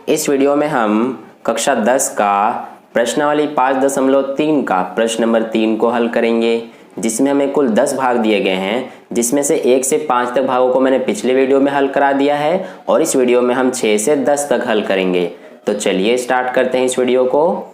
इस वीडियो में हम कक्षा 10 का प्रश्नावली 5.3 का प्रश्न नंबर 3 को हल करेंगे, जिसमें हमें कुल 10 भाग दिए गए हैं, जिसमें से 1 से 5 तक भागों को मैंने पिछले वीडियो में हल करा दिया है और इस वीडियो में हम 6 से 10 तक हल करेंगे। तो चलिए स्टार्ट करते हैं इस वीडियो को।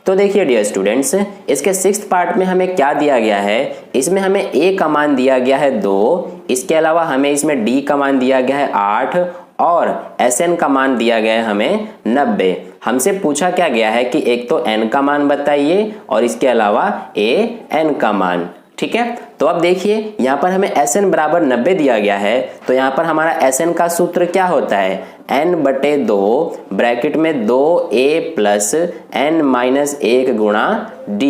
तो देखिए डियर स्टूडेंट्स, इसके 6th पार्ट में हमें क्या दिया गया है। इसमें हमें a का मान दिया गया है 2, इसके अलावा हमें इसमें d का मान दिया गया है 8 और Sn का मान दिया गया है हमें 90। हमसे पूछा क्या गया है कि एक तो n का मान बताइए और इसके अलावा an का मान। ठीक है, तो अब देखिए यहाँ पर हमें Sn बराबर 90 दिया गया है, तो यहाँ पर हमारा Sn का सूत्र क्या होता है, n/2 ब्रैकेट में 2a प्लस n-1 गुणा d,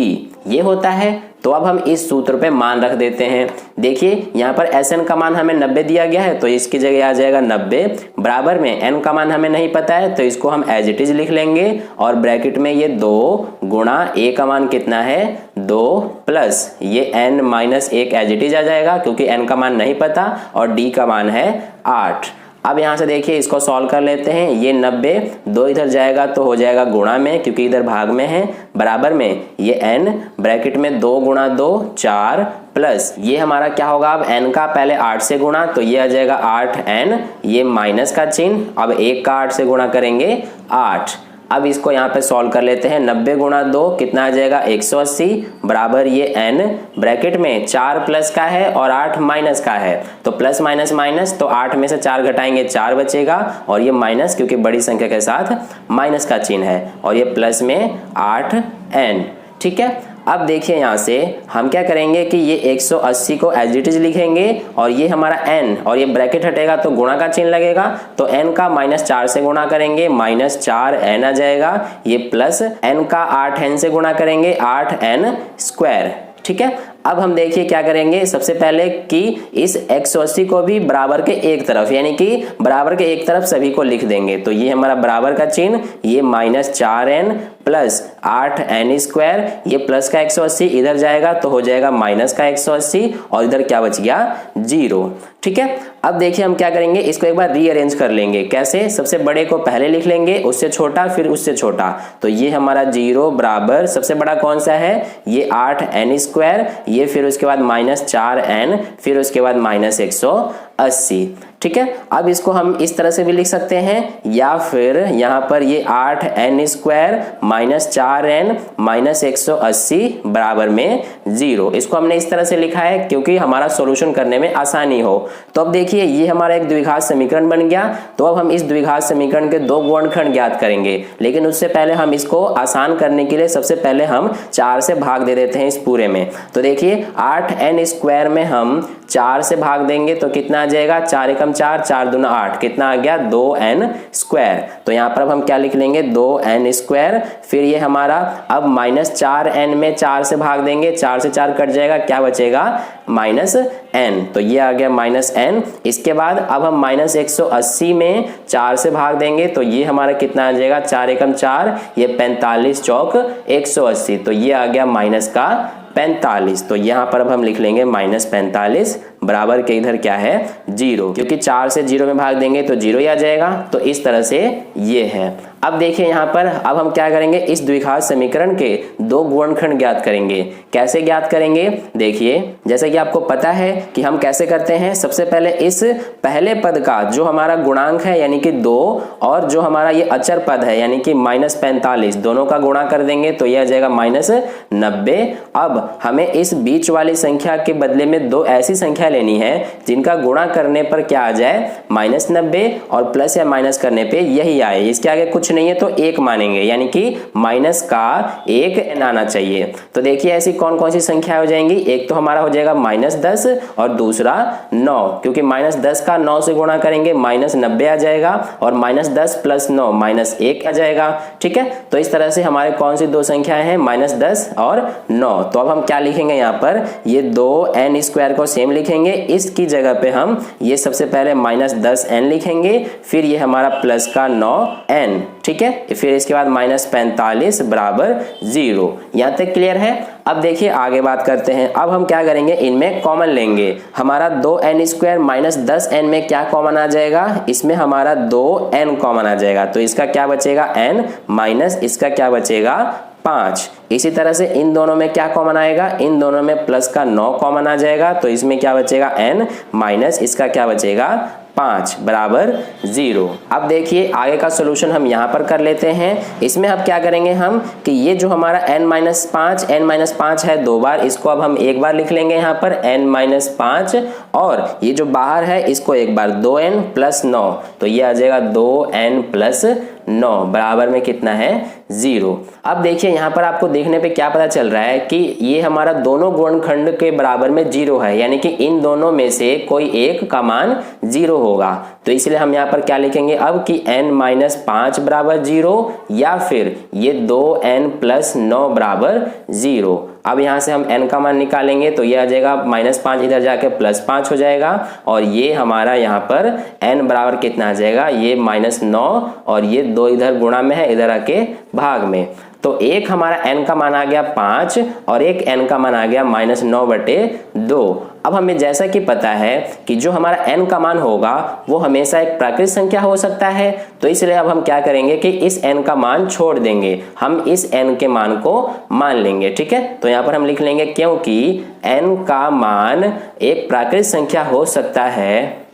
ये होता है। तो अब हम इस सूत्र पे मान रख देते हैं। देखिए यहाँ पर Sn का मान हमें 90 दिया गया है, तो इसकी जगह आ जाएगा 90 बराबर में n का मान हमें नहीं पता है, तो इसको हम एज इट इज लिख लेंगे और ब्रैकेट में ये 2 गुणा a का मान कितना है 2 प्लस ये n-1 एज इट इज आ जाएगा, क्योंकि n का मान नहीं पता और d का मान है 8। अब यहाँ से देखिए इसको सॉल्व कर लेते हैं। ये 90 2 इधर जाएगा तो हो जाएगा गुणा में, क्योंकि इधर भाग में है, बराबर में ये n ब्रैकेट में 2 गुणा 2 4 प्लस ये हमारा क्या होगा, अब n का पहले 8 से गुणा तो ये आ जाएगा 8n, ये माइनस का चिन्ह, अब 1 का 8 से गुणा करेंगे 8। अब इसको यहाँ पे सॉल्व कर लेते हैं। 90 गुणा 2 कितना आ जाएगा 180 बराबर ये n ब्रैकेट में 4 प्लस का है और 8 माइनस का है, तो प्लस माइनस माइनस, तो 8 में से 4 घटाएंगे 4 बचेगा और ये माइनस, क्योंकि बड़ी संख्या के साथ माइनस का चिन्ह है, और ये प्लस में 8n। ठीक है, अब देखिए यहाँ से हम क्या करेंगे कि ये 180 को एज इट इज लिखेंगे और ये हमारा n और ये ब्रैकेट हटेगा तो गुणा का चिन्ह लगेगा, तो n का -4 से गुणा करेंगे -4n आ जाएगा, ये प्लस n का 8n से गुणा करेंगे 8n स्क्वायर। ठीक है, अब हम देखिए क्या करेंगे, सबसे पहले कि इस 180 को भी बराबर के एक तरफ, यानी कि बराबर के एक तरफ सभी को लिख देंगे, तो ये हमारा बराबर का चिन्ह, ये -4n प्लस 8n स्क्वायर, ये प्लस का 180 इधर जाएगा तो हो जाएगा माइनस का 180 और इधर क्या बच गया 0। ठीक है, अब देखिए हम क्या करेंगे, इसको एक बार रीअरेंज कर लेंगे। कैसे, सबसे बड़े को पहले लिख लेंगे, उससे छोटा फिर उससे छोटा, तो ये हमारा 0 बराबर सबसे बड़ा कौन सा है, ये 8n स्क्वायर, ये फिर उसके बाद -4n, फिर उसके बाद -180। ठीक है, अब इसको हम इस तरह से भी लिख सकते हैं, या फिर यहाँ पर ये 8n स्क्वायर -4n -180 बराबर में 0, इसको हमने इस तरह से लिखा है क्योंकि हमारा सॉल्यूशन करने में आसानी हो। तो अब देखिए ये हमारा एक द्विघात समीकरण बन गया। तो अब हम इस द्विघात समीकरण के 2 गुणनखंड ज्ञात करेंगे, लेकिन उससे पहले हम इसको आसान करने के लिए सबसे पहले हम 4 से भाग दे देते हैं इस पूरे में। तो देखिए 8n स्क्वायर में हम 4 से भाग देंगे तो कितना आ जाएगा, 4 एकम 4 4 दूना 8, कितना आ गया 2n स्क्वायर। तो यहाँ पर अब हम क्या लिख लेंगे 2n स्क्वायर, फिर ये हमारा अब -4n में 4 से भाग देंगे, 4 से 4 कट जाएगा, क्या बचेगा -n, तो ये आ गया -n। इसके बाद अब हम -180 में 4 से भाग देंगे तो ये हमारा कितना आ जाएगा, 4 एकम 4, ये 45 चौक 180, तो ये आ गया -45। तो यहाँ पर अब हम लिख लेंगे -45 बराबर के इधर क्या है 0, क्योंकि 4 से 0 में भाग देंगे तो 0 ही आ जाएगा। तो इस तरह से ये है। अब देखिए यहाँ पर अब हम क्या करेंगे, इस द्विघात समीकरण के 2 गुणनखंड ज्ञात करेंगे। कैसे ज्ञात करेंगे, देखिए जैसे कि आपको पता है कि हम कैसे करते हैं, सबसे पहले इस पहले पद का जो हमारा गुणांक है यानी कि 2 और जो हमारा ये अचर पद है यानी कि -45, दोनों का गुणा कर देंगे तो ये आ जाएगा -90। अब हमें इस बीच वाली संख्या के बदले में 2 ऐसी संख्या लेनी है जिनका गुणा करने पर क्या आ जाए -90 और प्लस या माइनस करने पे यही आए, इसके आगे कुछ नहीं है तो 1 मानेंगे, यानी कि माइनस का 1n आना चाहिए। तो देखिए ऐसी कौन कौन सी संख्या हो जाएंगी, एक तो हमारा हो जाएगा -10 और दूसरा 9, क्योंकि -10 का 9 से गुणा करेंगे -90 आ जाएगा और -10 + 9 -1 आ जाएगा। ठीक है, तो इस तरह से हमारे कौन सी 2 संख्याएं हैं, -10 और 9। तो अब हम क्या लिखेंगे, यहाँ पर ये 2n स्क्वायर को सेम लिखेंगे, इसकी जगह पे हम ये सबसे पहले -10n लिखेंगे, फिर ये हमारा प्लस का 9n। ठीक है, फिर इसके बाद -45 बराबर 0। यहाँ तक क्लियर है। अब देखिए आगे बात करते हैं। अब हम क्या करेंगे, इनमें कॉमन लेंगे। हमारा 2n² माइनस 10n में क्या कॉमन आ जाएगा, इसमें हमारा 2n कॉमन आ जाएगा, तो इसका क्या बचेगा n माइनस इसका क्या बचेगा 5। इसी तरह से इन दोनों में क्या कॉमन आएगा, इन दोनों में प्लस का 9 कॉमन आ जाएगा, तो इसमें क्या बचेगा n माइनस इसका क्या बचेगा 5 बराबर 0। अब देखिए आगे का सॉल्यूशन हम यहाँ पर कर लेते हैं। इसमें अब क्या करेंगे हम कि ये जो हमारा n-5 है 2 बार, इसको अब हम एक बार लिख लेंगे यहाँ पर n-5, और ये जो बाहर है इसको एक बार 2n प्लस 9, तो ये आ जाएगा 2n प्लस 9 बराबर में कितना है 0। अब देखिए यहाँ पर आपको देखने पे क्या पता चल रहा है कि ये हमारा दोनों गुणनखंड के बराबर में 0 है, यानी कि इन दोनों में से कोई एक का मान 0 होगा। तो इसलिए हम यहाँ पर क्या लिखेंगे अब कि n-5 बराबर 0 या फिर ये 2n प्लस 9 बराबर 0। अब यहाँ से हम n का मान निकालेंगे तो ये आ जाएगा -5 इधर जाके +5 हो जाएगा, और ये हमारा यहाँ पर n बराबर कितना आ जाएगा, ये -9, और ये 2 इधर गुणा में है, इधर आके भाग में। तो एक हमारा n का मान आ गया 5 और एक n का मान आ गया -9/2। अब हमें जैसा कि पता है कि जो हमारा n का मान होगा वो हमेशा एक प्राकृत संख्या हो सकता है, तो इसलिए अब हम क्या करेंगे कि इस n का मान छोड़ देंगे, हम इस n के मान को मान लेंगे। ठीक है, तो यहाँ पर हम लिख लेंगे क्योंकि n का मान एक प्राकृत संख्या हो सकता है,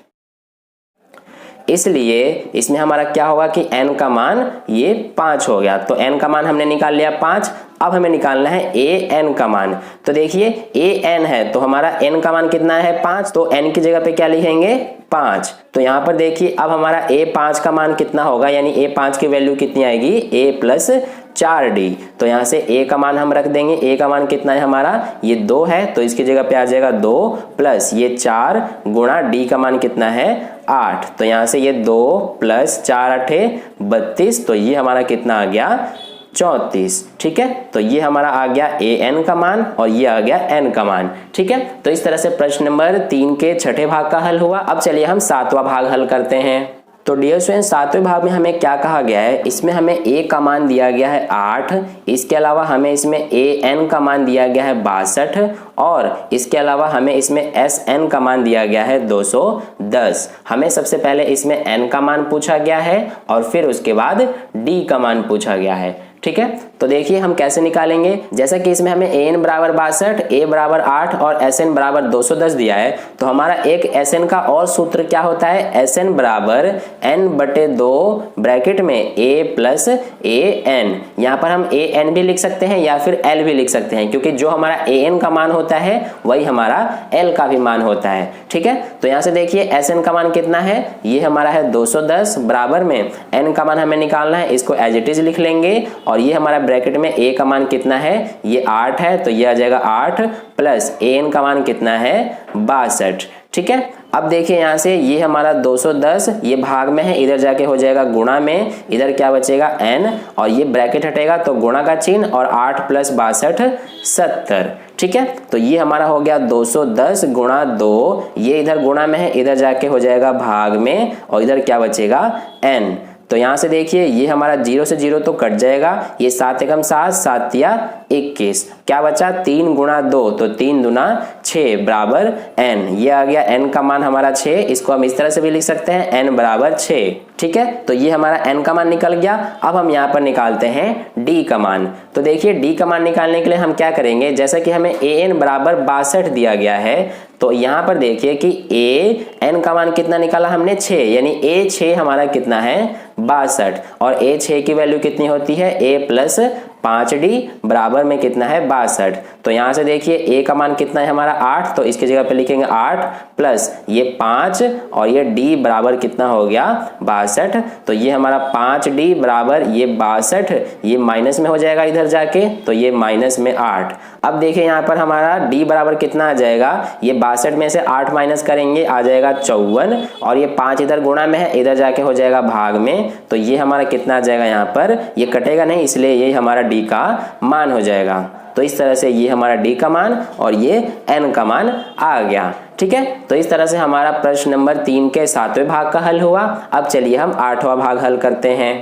इसलिए इसमें हमारा क्या होगा कि n का मान ये 5 हो गया। तो n का मान हमने निकाल लिया 5। अब हमें निकालना है an का मान। तो देखिए an है तो हमारा n का मान कितना है 5, तो n की जगह पे क्या लिखेंगे 5। तो यहाँ पर देखिए अब हमारा a5 का मान कितना होगा, यानी a5 की वैल्यू कितनी आएगी a प्लस 4d। तो यहाँ से a का मान हम रख देंगे, a का मान कितना है हमारा ये 2 है, तो इसकी जगह पे आ जाएगा 2 प्लस ये 4 गुणा d का मान कितना है 8। तो यहाँ से ये 2 प्लस 4 8 32, तो ये हमारा कितना आ गया 34। ठीक है, तो ये हमारा आ गया an का मान और ये आ गया n का मान। ठीक है, तो इस तरह से प्रश्न नंबर 3 के छठे भाग का हल हुआ। अब चलिए हम 7वां भाग हल करते हैं। तो डियर स्टूडेंट 7वें भाग में हमें क्या कहा गया है, इसमें हमें a का मान दिया गया है 8, इसके अलावा हमें इसमें an का मान दिया गया है 62, और इसके अलावा हमें इसमें sn का मान दिया गया है 210। हमें सबसे पहले इसमें n का मान पूछा गया है और फिर उसके बाद d का मान पूछा गया है। ठीक है, तो देखिए हम कैसे निकालेंगे। जैसा कि इसमें हमें an बराबर 62, a बराबर 8 और sn बराबर 210 दिया है, तो हमारा एक sn का और सूत्र क्या होता है, sn बराबर n/2 ब्रैकेट में a प्लस an। यहाँ पर हम an भी लिख सकते हैं या फिर l भी लिख सकते हैं, क्योंकि जो हमारा an का मान होता है वही हमारा l का भी मान होता है। ठीक है, तो यहाँ से देखिए sn का मान कितना है, ये हमारा है 210 बराबर में n का मान हमें निकालना है, इसको एज इट इज लिख लेंगे, और ये हमारा ब्रैकेट में a का मान कितना है, ये 8 है, तो ये आ जाएगा 8 प्लस an का मान कितना है 62। ठीक है, अब देखिए यहाँ से ये हमारा 210 ये भाग में है, इधर जाके हो जाएगा गुणा में, इधर क्या बचेगा n, और ये ब्रैकेट हटेगा तो गुणा का चिन्ह, और 8 प्लस 62 70। ठीक है, तो ये हमारा हो गया 210 गुणा 2, ये इधर गुणा में है, इधर जाके हो जाएगा भाग में, और इधर क्या बचेगा n। तो यहाँ से देखिए ये हमारा 0 से 0 तो कट जाएगा, ये 7 एकम 7 7 या 21, क्या बचा 3 गुणा 2, तो 3 दूना 6 बराबर n। ये आ गया n का मान हमारा 6, इसको हम इस तरह से भी लिख सकते हैं n बराबर 6। ठीक है, तो ये हमारा n का मान निकल गया। अब हम यहाँ पर निकालते हैं d का मान। तो देखिए d का मान निकालने के लिए हम क्या करेंगे, जैसा कि हमें an बराबर 62 दिया गया है, तो यहाँ पर देखिए कि an का मान कितना निकाला हमने 6, यानी a6 हमारा कितना है 62, और a6 की वैल्यू कितनी होती है a प्लस 5d बराबर में कितना है 62। तो यहाँ से देखिए a का मान कितना है हमारा 8, तो इसकी जगह पे लिखेंगे 8 प्लस ये 5 और ये d बराबर कितना हो गया 62। तो ये हमारा 5d बराबर ये 62, ये माइनस में हो जाएगा इधर जाके, तो ये माइनस में 8। अब देखिए यहाँ पर हमारा d बराबर कितना आ जाएगा, ये 62 में से 8 माइनस करेंगे आ जाएगा 54, और ये 5 इधर गुणा में है, इधर जाके हो जाएगा भाग में, तो ये हमारा कितना आ जाएगा, यहाँ पर ये कटेगा नहीं, इसलिए ये हमारा d का मान हो जाएगा। तो इस तरह से ये हमारा d का मान और ये n का मान आ गया। ठीक है, तो इस तरह से हमारा प्रश्न नंबर 3 के 7वें भाग का हल हुआ। अब चलिए हम 8वां भाग हल करते हैं।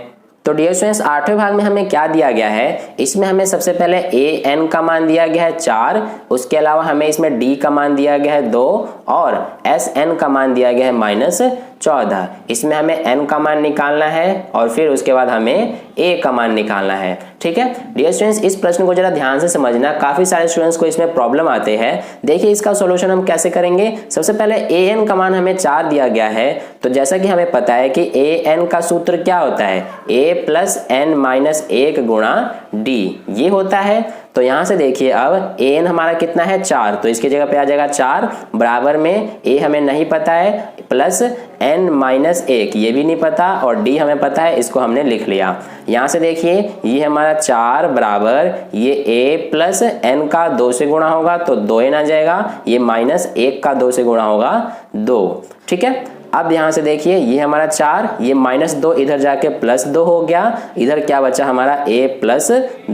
तो डियर स्टूडेंट्स 8वें भाग में हमें क्या दिया गया है, इसमें हमें सबसे पहले ए एन का मान दिया गया है 4, उसके अलावा हमें इसमें डी का मान दिया गया है 2 और एस एन का मान दिया गया है -14। इसमें हमें एन का मान निकालना है और फिर उसके बाद हमें ए का मान निकालना है। ठीक है डियर स्टूडेंट्स, इस प्रश्न को जरा ध्यान से समझना, काफी सारे स्टूडेंट्स को इसमें प्रॉब्लम आते हैं। देखिए इसका सॉल्यूशन हम कैसे करेंगे। सबसे पहले ए एन का मान हमें 4 दिया गया है, तो जैसा कि हमें पता है कि ए एन का सूत्र क्या होता है, a प्लस एन माइनस 1 गुणा डी, ये होता है। तो यहां से देखिए अब ए एन हमारा कितना है 4, तो इसकी जगह पे आ जाएगा 4 बराबर में ए हमें नहीं पता है प्लस एन माइनस 1, ये भी नहीं पता, और डी हमें पता है, इसको हमने लिख लिया। यहां से देखिए ये हमारा 4 बराबर ये a प्लस एन का 2 से गुणा होगा तो 2n आ जाएगा, ये -1 का 2 से गुणा होगा 2। ठीक है, अब यहां से देखिए ये हमारा 4, ये -2 इधर जाके +2 हो गया, इधर क्या बचा हमारा a प्लस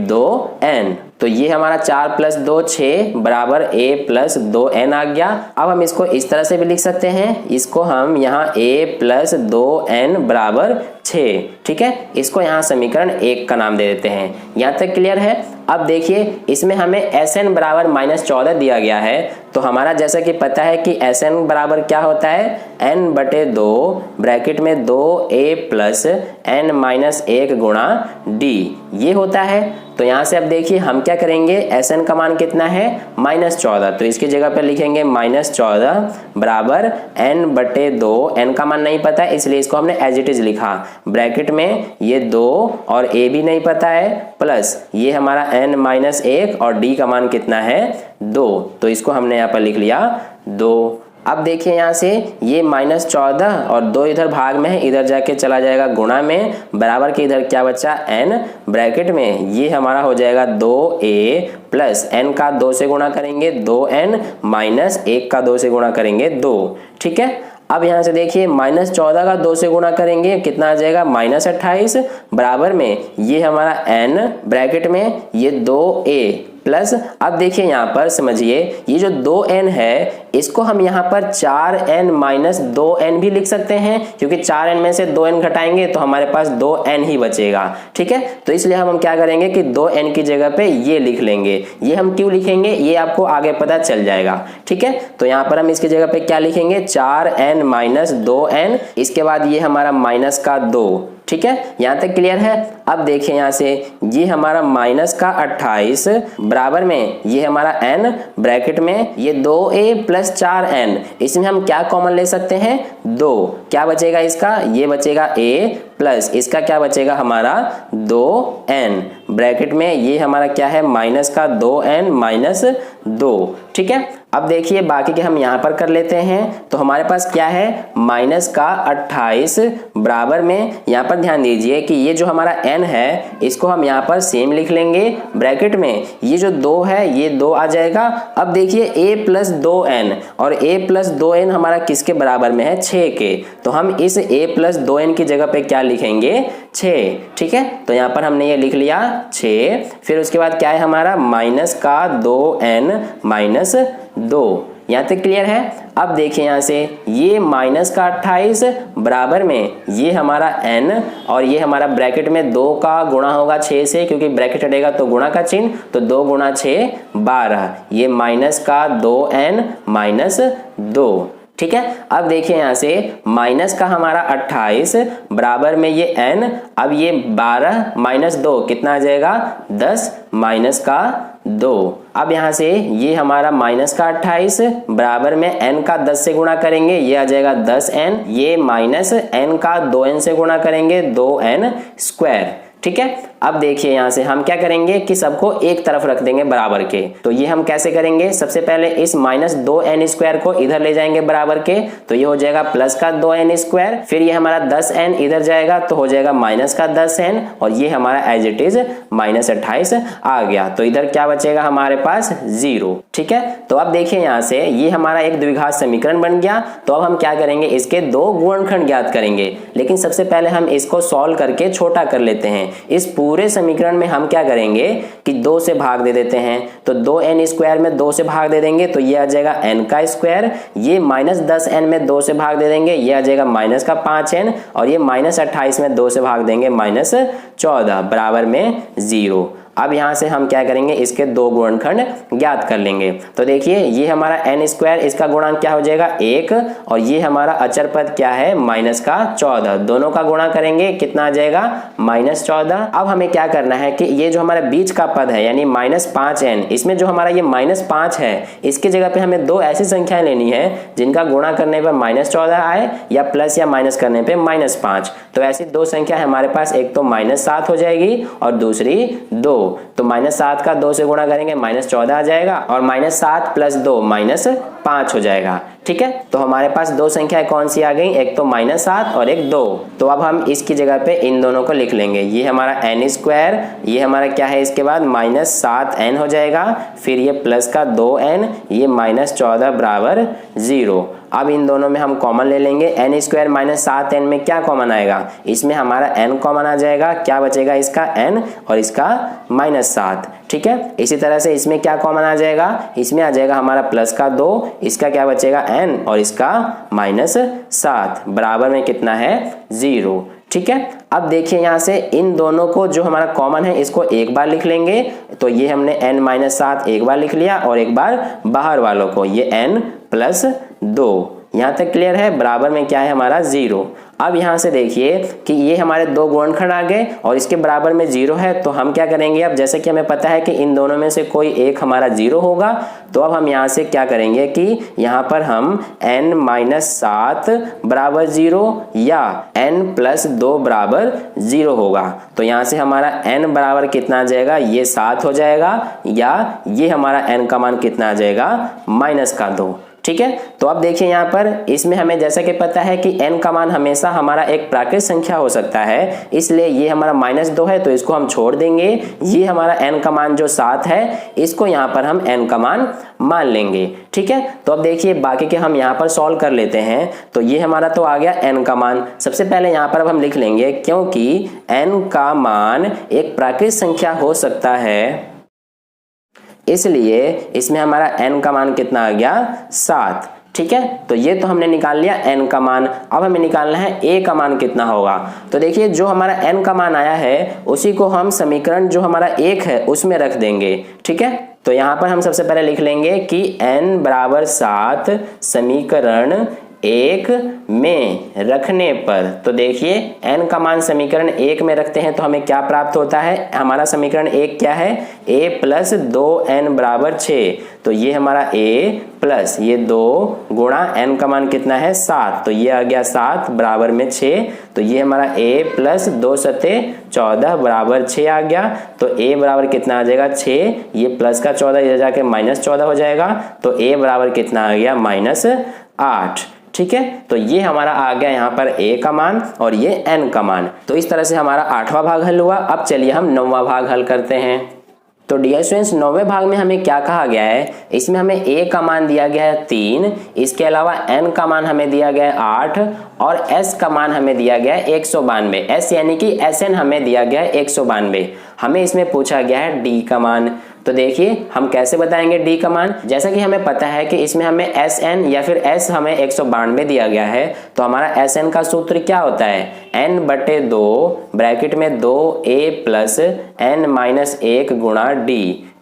2n, तो ये हमारा 4 + 2 6 बराबर a प्लस 2n आ गया। अब हम इसको इस तरह से भी लिख सकते हैं, इसको हम यहाँ a प्लस 2n बराबर 6। ठीक है, इसको यहाँ समीकरण 1 का नाम दे देते हैं। यहाँ तक क्लियर है। अब देखिए इसमें हमें Sn बराबर -14 दिया गया है, तो हमारा जैसा कि पता है कि Sn बराबर क्या होता है, n/2 ब्रैकेट में 2a प्लस n माइनस 1 गुणा d, ये होता है। तो यहाँ से अब देखिए हम क्या करेंगे, Sn का मान कितना है -14, तो इसकी जगह पर लिखेंगे -14 बराबर n/2, n का मान नहीं पता है इसलिए इसको हमने एज इट इज लिखा, ब्रैकेट में ये 2 और a भी नहीं पता है, प्लस ये हमारा n माइनस 1 और d का मान कितना है 2, तो इसको हमने यहाँ पर लिख लिया 2। अब देखिए यहाँ से ये -14 और 2 इधर भाग में है, इधर जाके चला जाएगा गुणा में, बराबर के इधर क्या बचा n, ब्रैकेट में ये हमारा हो जाएगा 2a प्लस n का 2 से गुणा करेंगे 2n माइनस 1 का 2 से गुणा करेंगे 2। ठीक है, अब यहाँ से देखिए -14 का 2 से गुणा करेंगे कितना आ जाएगा -28 बराबर में ये हमारा n ब्रैकेट में ये 2a प्लस, अब देखिए यहाँ पर समझिए ये जो 2n है इसको हम यहाँ पर 4n माइनस 2n भी लिख सकते हैं, क्योंकि 4n में से 2n घटाएंगे तो हमारे पास 2n ही बचेगा। ठीक है, तो इसलिए हम क्या करेंगे कि 2n की जगह पे ये लिख लेंगे। ये हम क्यों लिखेंगे ये आपको आगे पता चल जाएगा। ठीक है, तो यहाँ पर हम इसकी जगह पे क्या लिखेंगे 4n माइनस 2n, इसके बाद ये हमारा माइनस का 2। ठीक है, यहाँ तक क्लियर है। अब देखिए यहाँ से ये हमारा -28 बराबर में ये हमारा n ब्रैकेट में ये 2a प्लस 4n, इसमें हम क्या कॉमन ले सकते हैं 2, क्या बचेगा इसका, ये बचेगा a प्लस इसका क्या बचेगा हमारा 2n ब्रैकेट में ये हमारा क्या है माइनस का 2n माइनस 2। ठीक है, अब देखिए बाकी के हम यहाँ पर कर लेते हैं, तो हमारे पास क्या है -28 बराबर में, यहाँ पर ध्यान दीजिए कि ये जो हमारा n है इसको हम यहाँ पर सेम लिख लेंगे, ब्रैकेट में ये जो 2 है ये 2 आ जाएगा। अब देखिए a प्लस 2n और a प्लस 2n हमारा किसके बराबर में है 6 के, तो हम इस a प्लस 2n की जगह पे क्या लिखेंगे 6। ठीक है, तो यहाँ पर हमने ये लिख लिया 6, फिर उसके बाद क्या है हमारा माइनस का 2n माइनस 2। यहाँ तक क्लियर है। अब देखिए यहाँ से ये माइनस का 28 बराबर में ये हमारा n और ये हमारा ब्रैकेट में 2 का गुणा होगा 6 से, क्योंकि ब्रैकेट हटेगा तो गुणा का चिन्ह, तो 2 गुणा 6 12, ये माइनस का 2n माइनस 2। ठीक है, अब देखिए यहाँ से माइनस का हमारा 28 बराबर में ये n, अब ये 12 माइनस 2 कितना आ जाएगा 10 माइनस का 2। अब यहाँ से ये हमारा माइनस का 28 बराबर में n का 10 से गुणा करेंगे ये आ जाएगा 10n, ये माइनस n का 2n से गुणा करेंगे 2n स्क्वायर। ठीक है, अब देखिए यहाँ से हम क्या करेंगे कि सबको एक तरफ रख देंगे बराबर के, तो ये हम कैसे करेंगे, सबसे पहले इस -2n स्क्वायर को इधर ले जाएंगे बराबर के, तो ये हो जाएगा प्लस का 2n स्क्वायर, फिर ये हमारा 10n इधर जाएगा तो हो जाएगा माइनस का 10n, और ये हमारा एज इट इज -28 आ गया, तो इधर क्या बचेगा हमारे पास 0। ठीक है, तो अब देखिए यहाँ से ये हमारा एक द्विघात समीकरण बन गया। तो अब हम क्या करेंगे, इसके 2 गुणनखंड ज्ञात करेंगे, लेकिन सबसे पहले हम इसको सॉल्व करके छोटा कर लेते हैं। इस पूरे समीकरण में हम क्या करेंगे कि 2 से भाग दे देते हैं। तो 2n स्क्वायर में 2 से भाग दे देंगे तो ये आ जाएगा n का स्क्वायर, ये -10n में 2 से भाग दे देंगे, ये आ जाएगा -5n, और ये -28 में 2 से भाग देंगे -14 बराबर में 0। अब यहाँ से हम क्या करेंगे, इसके दो गुणनखंड ज्ञात कर लेंगे। तो देखिए ये हमारा n स्क्वायर, इसका गुणांक क्या हो जाएगा 1, और ये हमारा अचर पद क्या है -14, दोनों का गुणा करेंगे कितना आ जाएगा -14। अब हमें क्या करना है कि ये जो हमारा बीच का पद है यानी -5n, इसमें जो हमारा ये -5 है इसकी जगह पे हमें दो ऐसी संख्याएं लेनी है जिनका गुणा करने पर -14 आए या प्लस या माइनस करने पे -5। तो ऐसी दो संख्या हमारे पास, एक तो -7 हो जाएगी और दूसरी 2। तो -7 का 2 से गुणा करेंगे -14 आ जाएगा, और -7 + 2 -5 हो जाएगा। ठीक है, तो हमारे पास दो संख्याएं कौन सी आ गई, एक तो -7 और एक 2। तो अब हम इसकी जगह पे इन दोनों को लिख लेंगे, ये हमारा n स्क्वायर, ये हमारा क्या है इसके बाद -7n हो जाएगा, फिर ये प्लस का 2n, ये -14 बराबर 0। अब इन दोनों में हम कॉमन ले लेंगे, n स्क्वायर -7n में क्या कॉमन आएगा, इसमें हमारा n कॉमन आ जाएगा, क्या बचेगा इसका n और इसका -7। ठीक है, इसी तरह से इसमें क्या कॉमन आ जाएगा, इसमें आ जाएगा हमारा प्लस का 2, इसका क्या बचेगा n और इसका -7 बराबर में कितना है 0। ठीक है, अब देखिए यहाँ से इन दोनों को जो हमारा कॉमन है इसको एक बार लिख लेंगे। तो ये हमने n-7 एक बार लिख लिया और एक बार बाहर वालों को ये n + 2। यहाँ तक क्लियर है, बराबर में क्या है हमारा 0। अब यहाँ से देखिए कि ये हमारे दो गुणनखंड आ गए और इसके बराबर में 0 है, तो हम क्या करेंगे, अब जैसे कि हमें पता है कि इन दोनों में से कोई एक हमारा 0 होगा, तो अब हम यहाँ से क्या करेंगे कि यहाँ पर हम n-7 बराबर 0 या n + 2 बराबर 0 होगा। तो यहाँ से हमारा n बराबर कितना आ जाएगा, ये 7 हो जाएगा, या ये हमारा n का मान कितना आ जाएगा -2। ठीक है, तो अब देखिए यहाँ पर इसमें हमें जैसा कि पता है कि n का मान हमेशा हमारा एक प्राकृत संख्या हो सकता है, इसलिए ये हमारा -2 है तो इसको हम छोड़ देंगे। ये हमारा n का मान जो 7 है इसको यहाँ पर हम n का मान मान लेंगे। ठीक है, तो अब देखिए बाकी के हम यहाँ पर सॉल्व कर लेते हैं। तो ये हमारा तो आ गया n का मान। सबसे पहले यहाँ पर अब हम लिख लेंगे, क्योंकि n का मान एक प्राकृत संख्या हो सकता है इसलिए इसमें हमारा n का मान कितना आ गया 7। ठीक है, तो ये तो हमने निकाल लिया n का मान। अब हमें निकालना है a का मान कितना होगा। तो देखिए जो हमारा n का मान आया है उसी को हम समीकरण जो हमारा 1 है उसमें रख देंगे। ठीक है, तो यहाँ पर हम सबसे पहले लिख लेंगे कि n बराबर 7 समीकरण 1 में रखने पर, तो देखिए n का मान समीकरण 1 में रखते हैं तो हमें क्या प्राप्त होता है, हमारा समीकरण 1 क्या है, a + 2n बराबर 6। तो ये हमारा a प्लस ये 2 गुणा n का मान कितना है 7, तो ये आ गया 7 बराबर में 6। तो ये हमारा a + 2 × 14 बराबर 6 आ गया। तो a बराबर कितना आ जाएगा 6, ये प्लस का 14 इधर जाके -14 हो जाएगा। तो a बराबर कितना आ गया -8। ठीक है, तो ये हमारा आ गया यहाँ पर a का मान और ये n का मान। तो इस तरह से हमारा 8वां भाग हल हुआ। अब चलिए हम 9वां भाग हल करते हैं। तो डियर स्टूडेंट्स 9वें भाग में हमें क्या कहा गया है, इसमें हमें a का मान दिया गया है 3, इसके अलावा n का मान हमें दिया गया है 8 और s का मान हमें दिया गया है 192। s यानी कि Sn हमें दिया गया है 192। हमें इसमें पूछा गया है d का मान। तो देखिए हम कैसे बताएंगे d का मान, जैसा कि हमें पता है कि इसमें हमें Sn या फिर s हमें 192 दिया गया है। तो हमारा Sn का सूत्र क्या होता है, n/2 ब्रैकेट में 2a + n-1 गुणा d।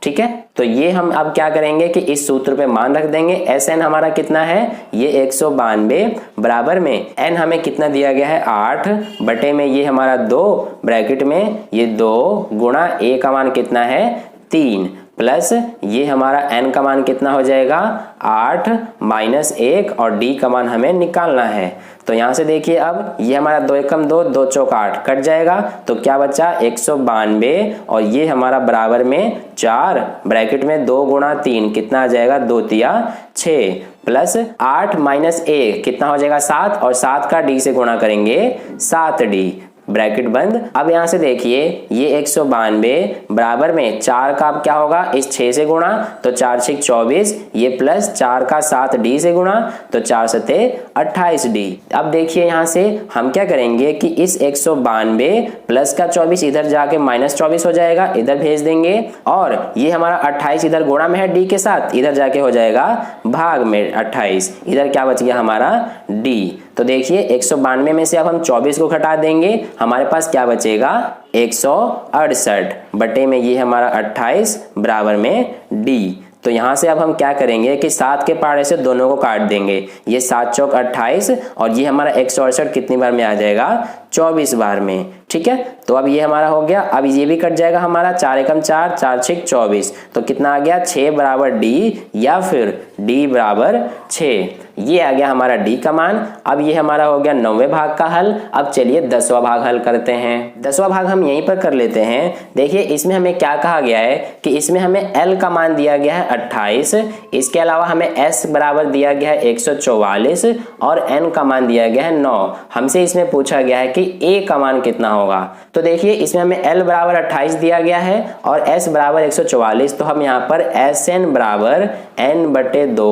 ठीक है, तो ये हम अब क्या करेंगे कि इस सूत्र पे मान रख देंगे। Sn हमारा कितना है, ये 192 बराबर में n हमें कितना दिया गया है 8 बटे में ये हमारा 2 ब्रैकेट में ये 2 गुणा a का मान कितना है 3 प्लस ये हमारा n का मान कितना हो जाएगा 8 - 1 और d का मान हमें निकालना है। तो यहाँ से देखिए अब ये हमारा 2 एकम 2, 2 चौक 8 कट जाएगा। तो क्या बचा 192 और ये हमारा बराबर में 4 ब्रैकेट में 2 गुणा 3 कितना आ जाएगा 2 तिया 6 प्लस 8 - 1 कितना हो जाएगा 7 और 7 का d से गुणा करेंगे 7d ब्रैकेट बंद। अब यहाँ से देखिए ये 192 बराबर में 4 का अब क्या होगा, इस 6 से गुणा तो 4 6 24, ये प्लस 4 का 7 डी से गुणा तो 4 7 28 डी। अब देखिए यहाँ से हम क्या करेंगे कि इस 192 प्लस का 24 इधर जाके -24 हो जाएगा, इधर भेज देंगे, और ये हमारा 28 इधर गुणा में है डी के साथ, इधर जाके हो जाएगा भाग में 28, इधर क्या बच गया हमारा डी। तो देखिए 192 में से अब हम 24 को घटा देंगे, हमारे पास क्या बचेगा 168 बटे में ये हमारा 28 बराबर में डी। तो यहाँ से अब हम क्या करेंगे कि 7 के पाड़े से दोनों को काट देंगे, ये 7 चौक 28 और ये हमारा 168 कितनी बार में आ जाएगा 24 बार में। ठीक है, तो अब ये हमारा हो गया। अब ये भी कट जाएगा हमारा, 4 एकम 4, 4 6 24, तो कितना आ गया 6 बराबर डी या फिर डी बराबर 6। ये आ गया हमारा डी का मान। अब ये हमारा हो गया 9वें भाग का हल। अब चलिए 10वां भाग हल करते हैं। 10वां भाग हम यहीं पर कर लेते हैं। देखिए इसमें हमें क्या कहा गया है कि इसमें हमें L का मान दिया गया है 28, इसके अलावा हमें S बराबर दिया गया है 144 और N का मान दिया गया है 9। हमसे इसमें पूछा गया है कि A का मान कितना होगा। तो देखिए इसमें हमें L बराबर 28 दिया गया है और S बराबर 144, तो हम यहाँ पर SN बराबर N बटे 2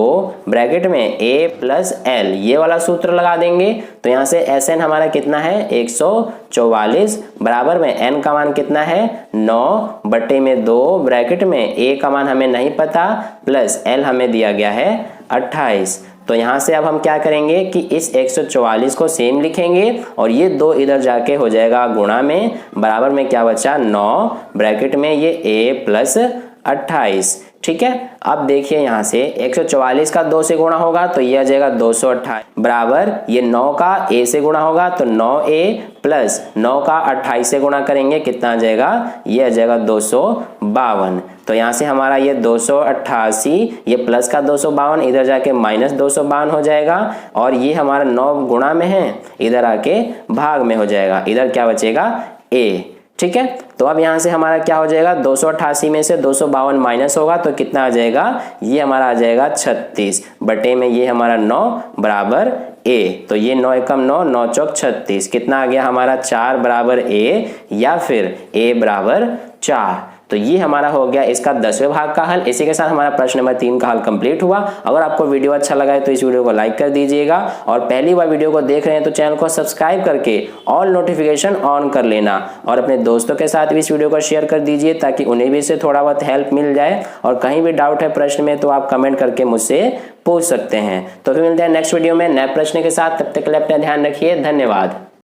ब्रैकेट में A प्लस L ये वाला सूत्र लगा देंगे। तो यहाँ से SN हमारा कितना है 144 बराबर में N का मान कितना है 9 बटे में 2 ब्रैकेट में A का मान हमें नहीं पता प्लस L हमें दिया गया है 28। तो यहाँ से अब हम क्या करेंगे कि इस 144 को सेम लिखेंगे और ये 2 इधर जाके हो जाएगा गुणा में, बराबर में क्या बचा 9 ब्रैकेट में ये A प्लस 28। ठीक है, अब देखिए यहाँ से 144 का 2 से गुणा होगा तो ये आ जाएगा 228 बराबर ये 9 का A से गुणा होगा तो 9A प्लस 9 का 28 से गुणा करेंगे, कितना आ जाएगा ये आ जाएगा 252। तो यहाँ से हमारा ये 288 ये प्लस का 252 इधर जाके -252 हो जाएगा और ये हमारा 9 गुणा में है, इधर आके भाग में हो जाएगा, इधर क्या बचेगा A। ठीक है, तो अब यहाँ से हमारा क्या हो जाएगा 288 में से 252 माइनस होगा तो कितना आ जाएगा, ये हमारा आ जाएगा 36 बटे में ये हमारा 9 बराबर A। तो ये 9 एकम 9, 9 चौक 36, कितना आ गया हमारा 4 बराबर A या फिर A बराबर 4। तो ये हमारा हो गया इसका 10वें भाग का हल। इसी के साथ हमारा प्रश्न नंबर 3 का हल कंप्लीट हुआ। अगर आपको वीडियो अच्छा लगा है तो इस वीडियो को लाइक कर दीजिएगा और पहली बार वीडियो को देख रहे हैं तो चैनल को सब्सक्राइब करके ऑल नोटिफिकेशन ऑन कर लेना और अपने दोस्तों के साथ भी इस वीडियो को शेयर कर दीजिए ताकि उन्हें भी इससे थोड़ा बहुत हेल्प मिल जाए। और कहीं भी डाउट है प्रश्न में तो आप कमेंट करके मुझसे पूछ सकते हैं। तो फिर मिलते हैं नेक्स्ट वीडियो में नए प्रश्न के साथ, तब तक के लिए अपना ध्यान रखिए। धन्यवाद।